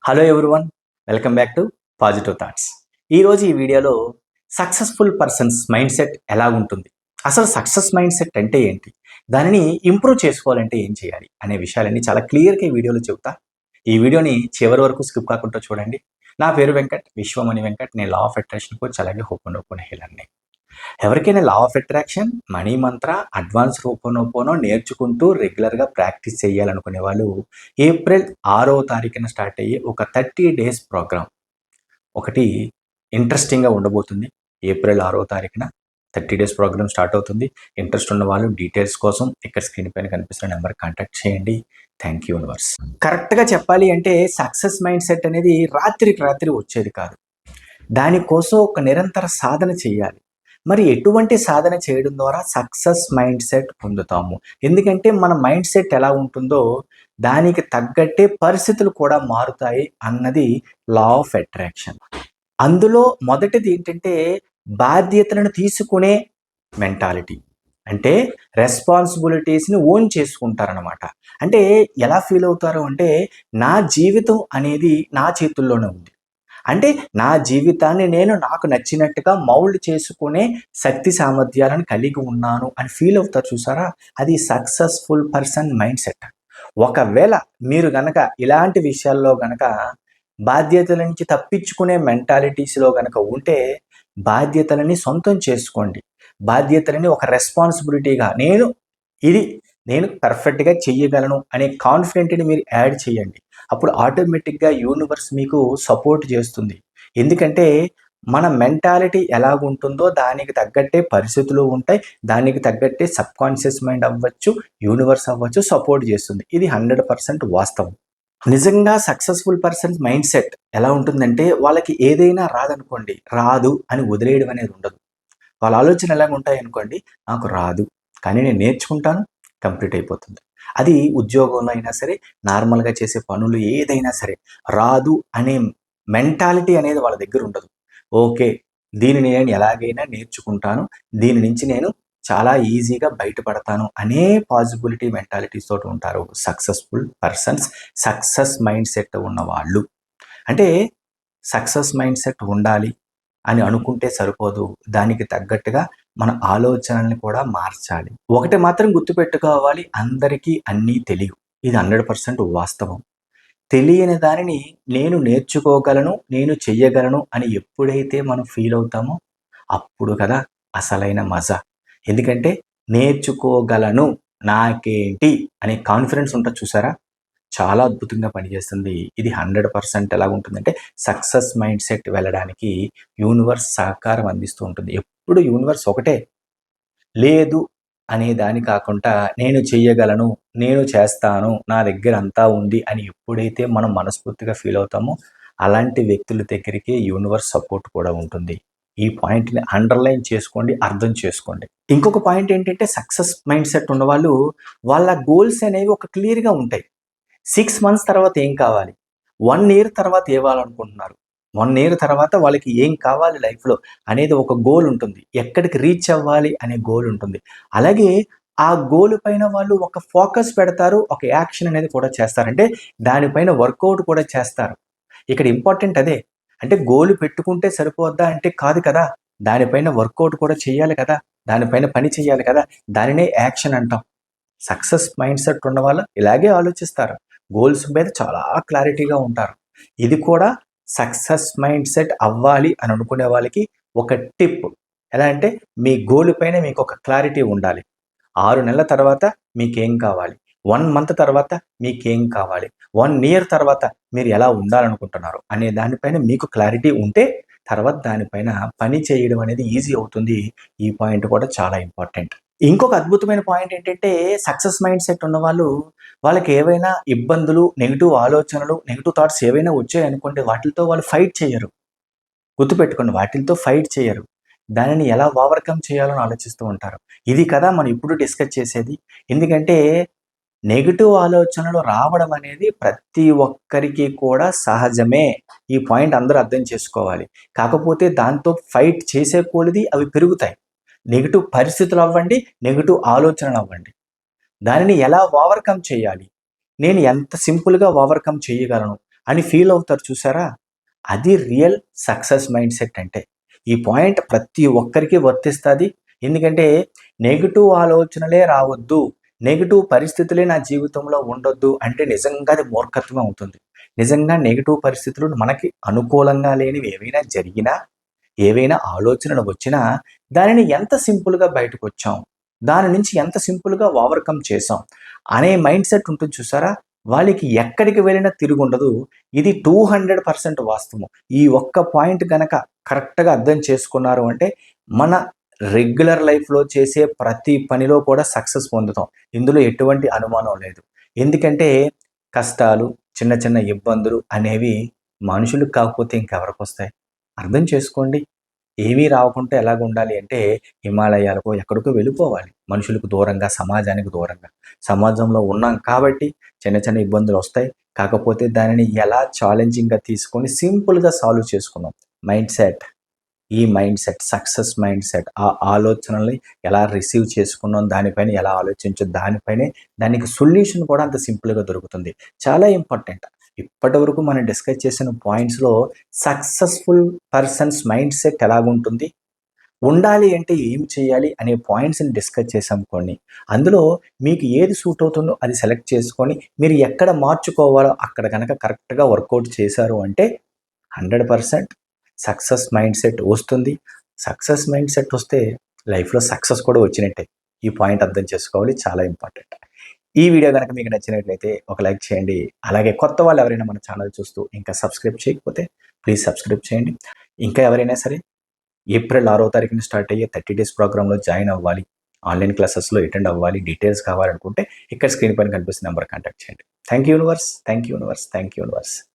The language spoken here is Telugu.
Hello everyone, welcome back to positive thoughts. ఈరోజు ఈ వీడియోలో సక్సెస్ఫుల్ పర్సన్స్ మైండ్ సెట్ ఎలా ఉంటుంది, అసలు సక్సెస్ మైండ్ సెట్ అంటే ఏంటి, దానిని ఇంప్రూవ్ చేసుకోవాలంటే ఏం చేయాలి అనే విషయాలన్నీ చాలా క్లియర్గా ఈ వీడియోలో చెబుతా. ఈ వీడియోని చివరి వరకు స్కిప్ కాకుండా చూడండి. నా పేరు వెంకట్, విశ్వమణి వెంకట్. నేను లా ఆఫ్ అట్రాక్షన్ కోచ్, అలాగే హోపోనోపోనో హీలర్ని. ఎవరికైనా law of attraction, money Mantra, advance ho'oponopono నేర్చుకుంటూ రెగ్యులర్గా ప్రాక్టీస్ చేయాలనుకునే వాళ్ళు ఏప్రిల్ 6వ తారీఖున స్టార్ట్ అయ్యే ఒక 30 డేస్ ప్రోగ్రామ్ ఒకటి ఇంట్రెస్టింగ్గా ఉండబోతుంది. ఏప్రిల్ 6వ తారీఖున 30 డేస్ ప్రోగ్రామ్ స్టార్ట్ అవుతుంది. ఇంట్రెస్ట్ ఉన్న వాళ్ళు డీటెయిల్స్ కోసం ఇక్కడ స్క్రీన్ పైన కనిపిస్తున్న నెంబర్ కాంటాక్ట్ చేయండి. Thank you universe. కరెక్ట్గా చెప్పాలి అంటే సక్సెస్ మైండ్ సెట్ అనేది రాత్రికి రాత్రి వచ్చేది కాదు. దానికోసం ఒక నిరంతర సాధన చేయాలి. మరి ఎటువంటి సాధన చేయడం ద్వారా సక్సెస్ మైండ్ సెట్ పొందుతాము? ఎందుకంటే మన మైండ్ సెట్ ఎలా ఉంటుందో దానికి తగ్గట్టే పరిస్థితులు కూడా మారుతాయి అన్నది లా ఆఫ్ అట్రాక్షన్. అందులో మొదటిది ఏంటంటే బాధ్యతలను తీసుకునే మెంటాలిటీ. అంటే రెస్పాన్సిబిలిటీస్ని ఓన్ చేసుకుంటారనమాట. అంటే ఎలా ఫీల్ అవుతారు అంటే, నా జీవితం అనేది నా చేతుల్లోనే ఉంది. అంటే నా జీవితాన్ని నేను నాకు నచ్చినట్టుగా మౌల్డ్ చేసుకునే శక్తి సామర్థ్యాలను కలిగి ఉన్నాను అని ఫీల్ అవుతారు చూసారా? అది సక్సెస్ఫుల్ పర్సన్ మైండ్ సెట్. ఒకవేళ మీరు గనక ఇలాంటి విషయాల్లో గనక బాధ్యతల నుంచి తప్పించుకునే మెంటాలిటీస్లో గనక ఉంటే బాధ్యతలని సొంతం చేసుకోండి. బాధ్యతలని ఒక రెస్పాన్సిబిలిటీగా నేను పర్ఫెక్ట్గా చెయ్యగలను అనే కాన్ఫిడెంట్ని మీరు యాడ్ చేయండి. అప్పుడు ఆటోమేటిక్గా యూనివర్స్ మీకు సపోర్ట్ చేస్తుంది. ఎందుకంటే మన మెంటాలిటీ ఎలాగుంటుందో దానికి తగ్గట్టే పరిస్థితులు ఉంటాయి. దానికి తగ్గట్టే సబ్కాన్షియస్ మైండ్ అవ్వచ్చు, యూనివర్స్ అవ్వచ్చు, సపోర్ట్ చేస్తుంది. ఇది 100% వాస్తవం. నిజంగా సక్సెస్ఫుల్ పర్సన్స్ మైండ్ సెట్ ఎలా ఉంటుందంటే, వాళ్ళకి ఏదైనా రాదనుకోండి, రాదు అని వదిలేయడం అనేది ఉండదు. వాళ్ళ ఆలోచన ఎలాగ ఉంటాయి అనుకోండి, నాకు రాదు కానీ నేను నేర్చుకుంటాను, కంప్లీట్ అయిపోతుంది. అది ఉద్యోగంలో అయినా సరే, నార్మల్గా చేసే పనులు ఏదైనా సరే, రాదు అనే మెంటాలిటీ అనేది వాళ్ళ దగ్గర ఉండదు. ఓకే, దీనిని నేను ఎలాగైనా నేర్చుకుంటాను, దీని నుంచి నేను చాలా ఈజీగా బయటపడతాను అనే పాజిబిలిటీ మెంటాలిటీస్ తోటి ఉంటారు successful persons, success mind set ఉన్నవాళ్ళు. అంటే సక్సెస్ మైండ్ సెట్ ఉండాలి అని అనుకుంటే సరిపోదు, దానికి తగ్గట్టుగా మన ఆలోచనల్ని కూడా మార్చాలి. ఒకటి మాత్రం గుర్తుపెట్టుకోవాలి, అందరికీ అన్నీ తెలియవు. ఇది 100% వాస్తవం. తెలియని దానిని నేను నేర్చుకోగలను, నేను చెయ్యగలను అని ఎప్పుడైతే మనం ఫీల్ అవుతామో అప్పుడు కదా అసలైన మజా. ఎందుకంటే నేర్చుకోగలను, నాకేంటి అనే కాన్ఫిడెన్స్ ఉంటుంది చూసారా? చాలా అద్భుతంగా పనిచేస్తుంది. ఇది 100% ఎలాగుంటుందంటే సక్సెస్ మైండ్ సెట్ వెళ్ళడానికి యూనివర్స్ సహకారం అందిస్తూ ఉంటుంది. ఎప్పుడు యూనివర్స్ ఒకటే, లేదు అనే దాని కాకుండా నేను చెయ్యగలను, నేను చేస్తాను, నా దగ్గర అంతా ఉంది అని ఎప్పుడైతే మనం మనస్ఫూర్తిగా ఫీల్ అవుతామో అలాంటి వ్యక్తుల దగ్గరికి యూనివర్స్ సపోర్ట్ కూడా ఉంటుంది. ఈ పాయింట్ని అండర్లైన్ చేసుకోండి, అర్థం చేసుకోండి. ఇంకొక పాయింట్ ఏంటంటే సక్సెస్ మైండ్ సెట్ ఉన్నవాళ్ళు వాళ్ళ గోల్స్ అనేవి ఒక క్లియర్గా ఉంటాయి. 6 మంత్స్ తర్వాత ఏం కావాలి, 1 ఇయర్ తర్వాత ఏవాలనుకుంటున్నారు, 1 ఇయర్ తర్వాత వాళ్ళకి ఏం కావాలి లైఫ్లో అనేది ఒక గోల్ ఉంటుంది. ఎక్కడికి రీచ్ అవ్వాలి అనే గోల్ ఉంటుంది. అలాగే ఆ గోల్ పైన వాళ్ళు ఒక ఫోకస్ పెడతారు, ఒక యాక్షన్ అనేది కూడా చేస్తారు. అంటే దానిపైన వర్కౌట్ కూడా చేస్తారు. ఇక్కడ ఇంపార్టెంట్ అదే. అంటే గోల్ పెట్టుకుంటే సరిపోద్దా అంటే కాదు కదా, దానిపైన వర్కౌట్ కూడా చేయాలి కదా, దానిపైన పని చేయాలి కదా, దానినే యాక్షన్ అంటాం. సక్సెస్ మైండ్ సెట్ ఉన్న వాళ్ళు ఇలాగే ఆలోచిస్తారు, గోల్స్ మీద చాలా క్లారిటీగా ఉంటారు. ఇది కూడా సక్సెస్ మైండ్ సెట్ అవ్వాలి అని అనుకునే వాళ్ళకి ఒక టిప్. ఎలా అంటే, మీ గోల్ పైన మీకు ఒక క్లారిటీ ఉండాలి. 6 నెలల తర్వాత మీకేం కావాలి, 1 మంత్ తర్వాత మీకేం కావాలి, 1 ఇయర్ తర్వాత మీరు ఎలా ఉండాలనుకుంటున్నారు అనే దానిపైన మీకు క్లారిటీ ఉంటే తర్వాత దానిపైన పని చేయడం అనేది ఈజీ అవుతుంది. ఈ పాయింట్ కూడా చాలా ఇంపార్టెంట్. ఇంకొక అద్భుతమైన పాయింట్ ఏంటంటే, సక్సెస్ మైండ్ సెట్ ఉన్నవాళ్ళు వాళ్ళకి ఏవైనా ఇబ్బందులు, నెగిటివ్ ఆలోచనలు, నెగిటివ్ థాట్స్ ఏవైనా వచ్చాయనుకోండి, వాటితో వాళ్ళు ఫైట్ చేయరు. గుర్తుపెట్టుకోండి, వాటితో ఫైట్ చేయరు. దానిని ఎలా ఓవర్కమ్ చేయాలని ఆలోచిస్తూ ఉంటారు. ఇది కదా మనం ఇప్పుడు డిస్కస్ చేసేది. ఎందుకంటే నెగిటివ్ ఆలోచనలు రావడం అనేది ప్రతి ఒక్కరికి కూడా సహజమే. ఈ పాయింట్ అందరూ అర్థం చేసుకోవాలి. కాకపోతే దాంతో ఫైట్ చేసే కొలది అవి పెరుగుతాయి. నెగిటివ్ పరిస్థితులు అవ్వండి, నెగిటివ్ ఆలోచనలు అవ్వండి. దానిని ఎలా ఓవర్కమ్ చేయాలి, నేను ఎంత సింపుల్గా ఓవర్కమ్ చేయగలను అని ఫీల్ అవుతారు చూసారా? అది రియల్ సక్సెస్ మైండ్ సెట్ అంటే. ఈ పాయింట్ ప్రతి ఒక్కరికి వర్తిస్తుంది. ఎందుకంటే నెగెటివ్ ఆలోచనలే రావద్దు, నెగెటివ్ పరిస్థితులే నా జీవితంలో ఉండొద్దు అంటే నిజంగా అది మూర్ఖత్వం అవుతుంది. నిజంగా నెగెటివ్ పరిస్థితులు మనకి అనుకూలంగా లేనివి ఏవైనా జరిగినా, ఏవైనా ఆలోచనలు వచ్చినా దానిని ఎంత సింపుల్‌గా బయటకొచ్చాం, దాని నుంచి ఎంత సింపుల్‌గా ఓవర్‌కమ్ చేశాం అనే మైండ్ సెట్ ఉంటుంది చూసారా? వాళ్ళకి ఎక్కడికి వెళ్ళినా తిరుగుండదు. ఇది 200% వాస్తవం. ఈ ఒక్క పాయింట్ గనక కరెక్ట్‌గా అర్థం చేసుకున్నారు అంటే, మన రెగ్యులర్ లైఫ్‌లో చేసే ప్రతి పనిలో కూడా సక్సెస్ పొందుతాం. ఇందులో ఎటువంటి అనుమానం లేదు. ఎందుకంటే కష్టాలు, చిన్న చిన్న ఇబ్బందులు అనేవి మనుషులకు కాకపోతే ఇంకెవరికొస్తాయి? అర్థం చేసుకోండి. ఏమీ రాకుంటే ఎలాగుండాలి అంటే హిమాలయాలకో ఎక్కడికో వెళ్ళిపోవాలి. మనుషులకు దూరంగా, సమాజానికి దూరంగా. సమాజంలో ఉన్నాం కాబట్టి చిన్న చిన్న ఇబ్బందులొస్తాయి. కాకపోతే దానిని ఎలా ఛాలెంజింగ్‌గా తీసుకొని సింపుల్‌గా సాల్వ్ చేసుకున్నాం. Mind set. ఈ mind set, success mind set. ఆ ఆలోచనల్ని ఎలా రిసీవ్ చేసుకున్నాం, దానిపైన ఎలా ఆలోచించో దానిపైనే దానికి సొల్యూషన్ కూడా అంత సింపుల్‌గా దొరుకుతుంది. చాలా ఇంపార్టెంట్. ఇప్పటివరకు మనం డిస్కస్ చేసిన పాయింట్స్‌లో సక్సెస్‌ఫుల్ పర్సన్స్ మైండ్ సెట్ ఎలాగుంటుంది? ఉండాలి అంటే ఏం చేయాలి అనే పాయింట్స్‌ని డిస్కస్ చేసాం కొన్ని. అందులో మీకు ఏది సూట్ అవుతుందో అది సెలెక్ట్ చేసుకొని మీరు ఎక్కడ మార్చుకోవాలో అక్కడ గనక కరెక్ట్‌గా వర్కౌట్ చేశారు అంటే 100% సక్సెస్ మైండ్ సెట్ వస్తుంది. సక్సెస్ మైండ్ సెట్ వస్తే లైఫ్‌లో సక్సెస్ కూడా వచ్చినట్టే. ఈ పాయింట్ అర్థం చేసుకోవాలి, చాలా ఇంపార్టెంట్. ఈ వీడియో గనక మీకు నచ్చినట్లయితే ఒక లైక్ చేయండి. అలాగే కొత్త వాళ్ళు ఎవరైనా మన ఛానల్ చూస్తూ ఇంకా సబ్స్క్రైబ్ చేయకపోతే ప్లీజ్ సబ్స్క్రైబ్ చేయండి. ఇంకా ఎవరైనా సరే ఏప్రిల్ 6వ తారీఖున స్టార్ట్ అయ్యే 30 డేస్ ప్రోగ్రామ్‌లో జాయిన్ అవ్వాలి, ఆన్‌లైన్ క్లాసెస్‌లో అటెండ్ అవ్వాలి, డీటెయిల్స్ కావాలనుకుంటే ఇక్కడ స్క్రీన్ పైన కనిపిస్తున్న నంబర్‌కి కాంటాక్ట్ చేయండి. Thank you universe. Thank you universe. Thank you universe.